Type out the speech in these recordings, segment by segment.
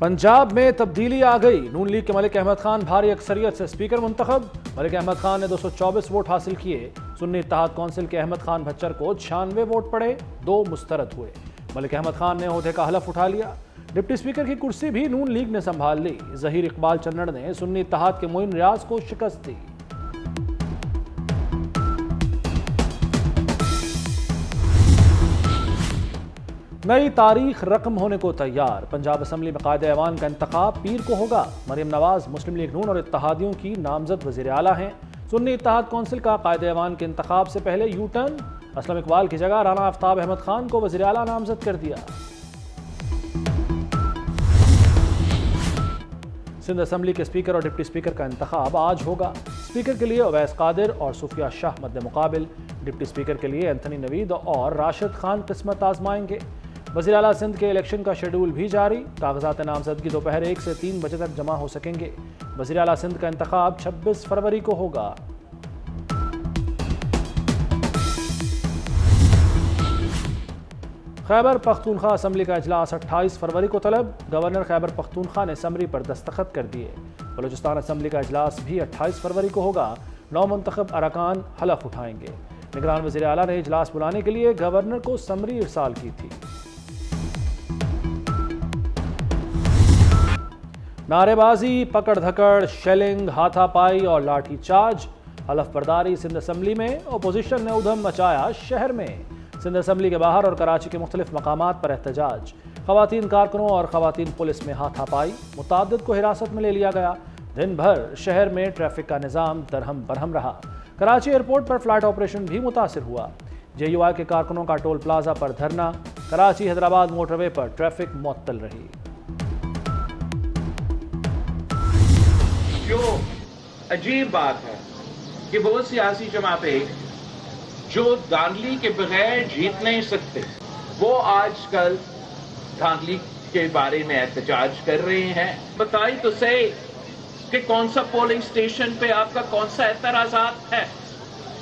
पंजाब में तब्दीली आ गई। नून लीग के मलिक अहमद खान भारी अक्सरियत से स्पीकर मुंतखब। मलिक अहमद खान ने 224 वोट हासिल किए। सुन्नी इत्तेहाद कौंसिल के अहमद खान भच्चर को 96 वोट पड़े, 2 मुस्तरद हुए। मलिक अहमद खान ने ओहदे का हलफ उठा लिया। डिप्टी स्पीकर की कुर्सी भी नून लीग ने संभाल ली। जहीर इकबाल चन्नड़ ने सुन्नी इत्तेहाद के मोइन रियाज को शिकस्त दी। नई तारीख रकम होने को तैयार। पंजाब असम्बली में कायदे ऐवान का इंतखाब पीर को होगा। मरियम नवाज मुस्लिम लीग नून और इत्तेहादियों की नामजद वज़ीर आला हैं। सुन्नी इत्तेहाद कौंसिल का कायदे ऐवान के इंतखाब से पहले यू टर्न। असलम इकबाल की जगह राना आफ्ताब अहमद खान को वज़ीर आला नामजद कर दिया। सिंध असम्बली के स्पीकर और डिप्टी स्पीकर का इंतखाब आज होगा। स्पीकर के लिए उवैस कादिर और सुफिया शाह मद्दे मुकाबिल। डिप्टी स्पीकर के लिए एंथनी नवीद और राशिद खान किस्मत आजमाएंगे। वज़ीर आला सिंध के इलेक्शन का शेड्यूल भी जारी। कागजात नामजदगी दोपहर 1 से 3 बजे तक जमा हो सकेंगे। वज़ीर आला सिंध का इंतखाब 26 फरवरी को होगा। खैबर पख्तूनख्वा असम्बली का इजलास 28 फरवरी को तलब। गवर्नर खैबर पख्तूनख्वा ने समरी पर दस्तखत कर दिए। बलूचिस्तान असम्बली का इजलास भी 28 फरवरी को होगा। 9 मुंतखब अरकान हलफ उठाएंगे। निगरान वज़ीर आला ने इजलास बुलाने के लिए गवर्नर को समरी इरसाल की थी। नारेबाजी, पकड़ धकड़, शेलिंग, हाथापाई और लाठी चार्ज। हलफ बर्दारी सिंध असम्बली में। अपोजिशन ने उधम मचाया शहर में। सिंध असम्बली के बाहर और कराची के मुख्तलिफ मकामात पर एहतजाज। खवातीन कारकुनों और खवातीन पुलिस में हाथापाई। मुतादिद को हिरासत में ले लिया गया। दिन भर शहर में ट्रैफिक का निज़ाम दरहम बरहम रहा। कराची एयरपोर्ट पर फ्लाइट ऑपरेशन भी मुतासिर हुआ। JUI के कारकुनों का टोल प्लाजा पर धरना। कराची हैदराबाद मोटरवे पर ट्रैफिक मुअत्तल रही। जो अजीब बात है कि वो सियासी जमातें जो धांधली के बगैर जीत नहीं सकते, वो आजकल धांधली के बारे में एहतजाज कर रहे हैं। बताइए तो सही कि कौन सा पोलिंग स्टेशन पे आपका कौन सा एतराजात है,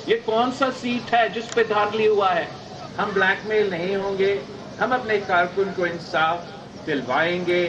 ये कौन सा सीट है जिस पे धांधली हुआ है। हम ब्लैकमेल नहीं होंगे, हम अपने कारकुन को इंसाफ दिलवाएंगे।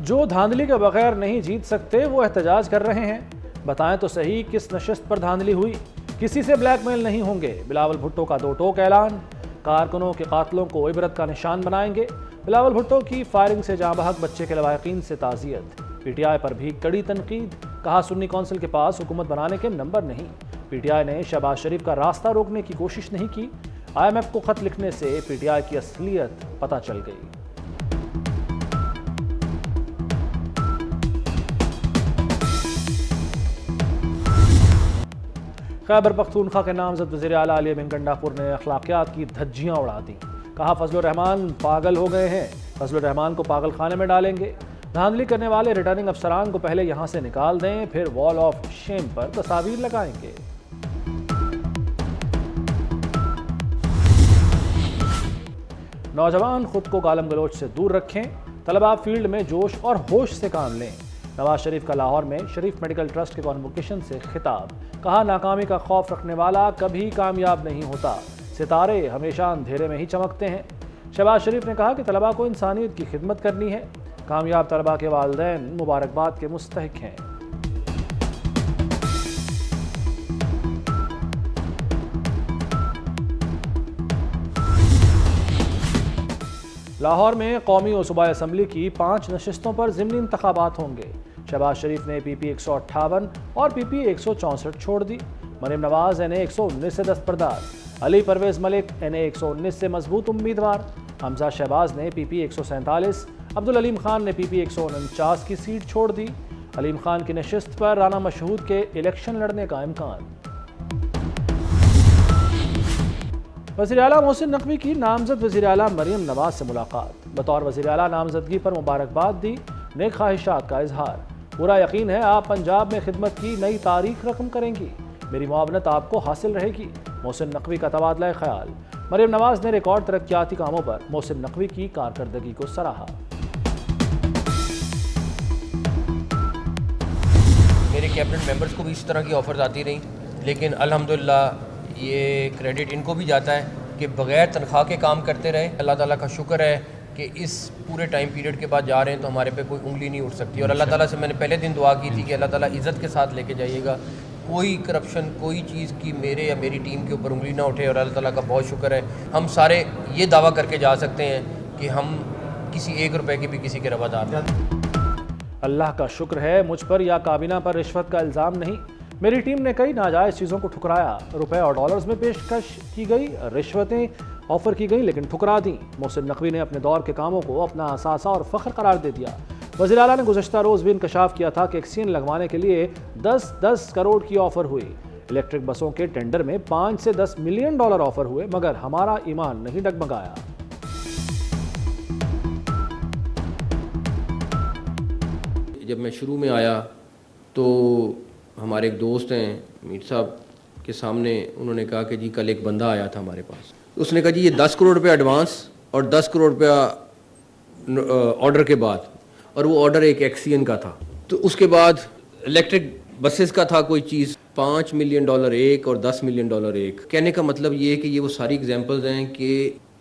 जो धांधली के बगैर नहीं जीत सकते वो एहतजाज कर रहे हैं। बताएं तो सही किस नशिस्त पर धांधली हुई। किसी से ब्लैकमेल नहीं होंगे। बिलावल भुट्टो का 2 टोक ऐलान। कारकुनों के कातलों को इबरत का निशान बनाएंगे। बिलावल भुट्टो की फायरिंग से जाँ बहक बच्चे के लवाहिकीन से ताज़ियत। PTI पर भी कड़ी तनकीद। कहा सुन्नी कौंसिल के पास हुकूमत बनाने के नंबर नहीं। PTI ने शहबाज शरीफ का रास्ता रोकने की कोशिश नहीं की। IMF को खत लिखने से PTI की असलियत पता चल गई। खैबर पख्तूनख्वा के नामजद वज़ीर आला अली अमीन गंडापुर ने अखलाकियात की धज्जियां उड़ा दी। कहा फजलुर रहमान पागल हो गए हैं, फजलुर रहमान को पागल खाने में डालेंगे। धांधली करने वाले रिटर्निंग अफसरान को पहले यहां से निकाल दें, फिर वॉल ऑफ शेम पर तस्वीर लगाएंगे। नौजवान खुद को गालम गलोच से दूर रखें। तलबा फील्ड में जोश और होश से काम लें। नवाज शरीफ का लाहौर में शरीफ मेडिकल ट्रस्ट के कॉन्वोकेशन से खिताब। कहा नाकामी का खौफ रखने वाला कभी कामयाब नहीं होता। सितारे हमेशा अंधेरे में ही चमकते हैं। शहबाज शरीफ ने कहा कि तलबा को इंसानियत की खिदमत करनी है। कामयाब तलबा के वालिदैन मुबारकबाद के मुस्तहिक हैं। लाहौर में कौमी और सूबाई असम्बली की 5 नशिस्तों पर ज़िमनी इंतखाबात होंगे। शहबाज शरीफ ने PP 158 और PP 164 छोड़ दी। मरियम नवाज NA 119 से दस्तबरदार। अली परवेज़ मलिक NA 119 से मजबूत उम्मीदवार। हमजा शहबाज ने PP 147, अब्दुल अलीम खान ने PP 149 की सीट छोड़ दी। अलीम खान की नशिस्त पर राना मशहूद के इलेक्शन लड़ने का इम्कान। वज़ीर आला मोहसिन नकवी की नामजद वज़ीर आला मरियम नवाज से मुलाकात। बतौर वज़ीर आला नामजदगी पर मुबारकबाद दी। नेक ख्वाहिशात का इजहार। पूरा यकीन है आप पंजाब में खिदमत की नई तारीख रकम करेंगी। मेरी मुआवनत आपको हासिल रहेगी। मोहसिन नकवी का तबादला ख्याल। मरियम नवाज ने रिकॉर्ड तरक्याती कामों पर मोहसिन नकवी की कारकर्दगी को सराहा। मेरे कैबिनेट मेंबर्स को भी इस तरह की ऑफर्स आती रही, लेकिन अल्हम्दुलिल्लाह ये क्रेडिट इनको भी जाता है कि बग़ैर तनख्वाह के काम करते रहे। अल्लाह ताला का शुक्र है कि इस पूरे टाइम पीरियड के बाद जा रहे हैं तो हमारे पे कोई उंगली नहीं उठ सकती। और अल्लाह ताला से मैंने पहले दिन दुआ की थी कि अल्लाह ताला इज़्ज़त के साथ लेके जाइएगा, कोई करप्शन कोई चीज़ की मेरे या मेरी टीम के ऊपर उंगली ना उठे। और अल्लाह ताला का बहुत शुक्र है, हम सारे ये दावा करके जा सकते हैं कि हम किसी 1 रुपए की भी किसी के रवादार नहीं। अल्लाह का शुक्र है मुझ पर या काबीना पर रिश्वत का इल्ज़ाम नहीं। मेरी टीम ने कई नाजायज़ चीज़ों को ठुकराया। रुपए और डॉलर्स में पेशकश की गई, रिश्वतें ऑफर की गई लेकिन ठुकरा दी। मोहसिन नकवी ने अपने दौर के कामों को अपना असासा और फ़ख्र करार दे दिया। वज़ीर आला ने गुज़श्ता रोज़ भी इंकशाफ किया था कि एक्सियन लगवाने के लिए 10-10 करोड़ की ऑफ़र हुई। इलेक्ट्रिक बसों के टेंडर में 5 से 10 मिलियन डॉलर ऑफ़र हुए, मगर हमारा ईमान नहीं डगमगाया। जब मैं शुरू में आया तो हमारे एक दोस्त हैं मीर साहब के सामने उन्होंने कहा कि जी कल एक बंदा आया था हमारे पास, उसने कहा जी ये 10 करोड़ रुपया एडवांस और 10 करोड़ रुपया ऑर्डर के बाद, और वो ऑर्डर एक एक्सियन का था। तो उसके बाद इलेक्ट्रिक बसेस का था कोई चीज़, 5 मिलियन डॉलर एक और 10 मिलियन डॉलर एक। कहने का मतलब ये है कि ये वो सारी एग्जांपल्स हैं कि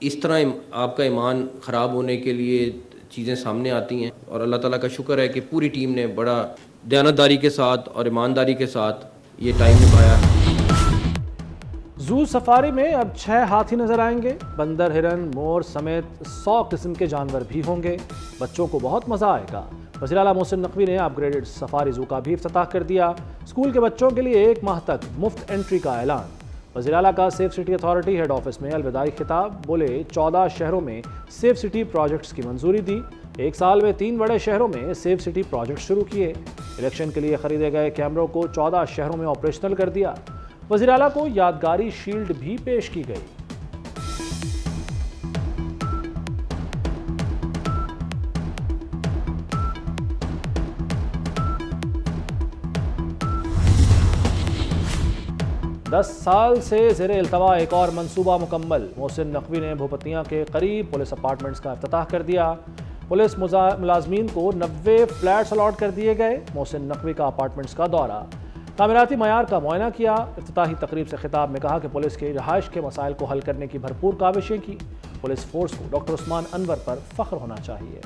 इस तरह आपका ईमान ख़राब होने के लिए चीज़ें सामने आती हैं। और अल्लाह ताला का शुक्र है कि पूरी टीम ने बड़ा दयानतदारी के साथ और ईमानदारी के साथ ये टाइम निभाया। जू सफारी में अब 6 हाथी नजर आएंगे। बंदर, हिरन, मोर समेत 100 किस्म के जानवर भी होंगे। बच्चों को बहुत मजा आएगा। वज़ीर आला मोहसिन नकवी ने अपग्रेडेड सफारी जू का भी इफ्तिताह कर दिया। स्कूल के बच्चों के लिए 1 माह तक मुफ्त एंट्री का ऐलान। वज़ीर आला का safe city authority head office में अलविदाई खिताब। बोले 14 शहरों में सेफ सिटी प्रोजेक्ट्स की मंजूरी दी। 1 साल में 3 बड़े शहरों में सेफ सिटी प्रोजेक्ट शुरू किए। इलेक्शन के लिए खरीदे गए कैमरों को 14 शहरों में ऑपरेशनल कर दिया। वज़ीर आला को यादगारी शील्ड भी पेश की गई। दस साल से ज़ेर इल्तवा एक और मंसूबा मुकम्मल। मोहसिन नकवी ने भूपतिया के करीब पुलिस अपार्टमेंट्स का इफ्तिताह कर दिया। पुलिस मुलाजमीन को 90 फ्लैट्स अलॉट कर दिए गए। मोहसिन नकवी का अपार्टमेंट्स का दौरा, तामीराती मयार का मुआयना किया। इफ्तिताही तकरीब से खिताब में कहा कि पुलिस के रहाइश के मसाइल को हल करने की भरपूर काविशें की। पुलिस फोर्स को डॉक्टर उस्मान अनवर पर फ़ख्र होना चाहिए।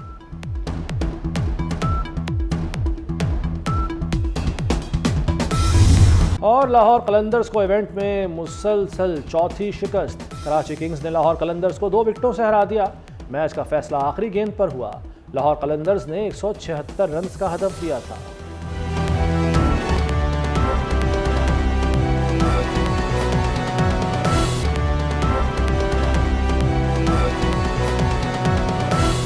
और लाहौर कलंदर्स को इवेंट में मुसलसल चौथी शिकस्त। कराची किंग्स ने लाहौर कलंदर्स को 2 विकेटों से हरा दिया। मैच का फैसला आखिरी गेंद पर हुआ। लाहौर कलंदर्स ने 176 रन का हदफ दिया था।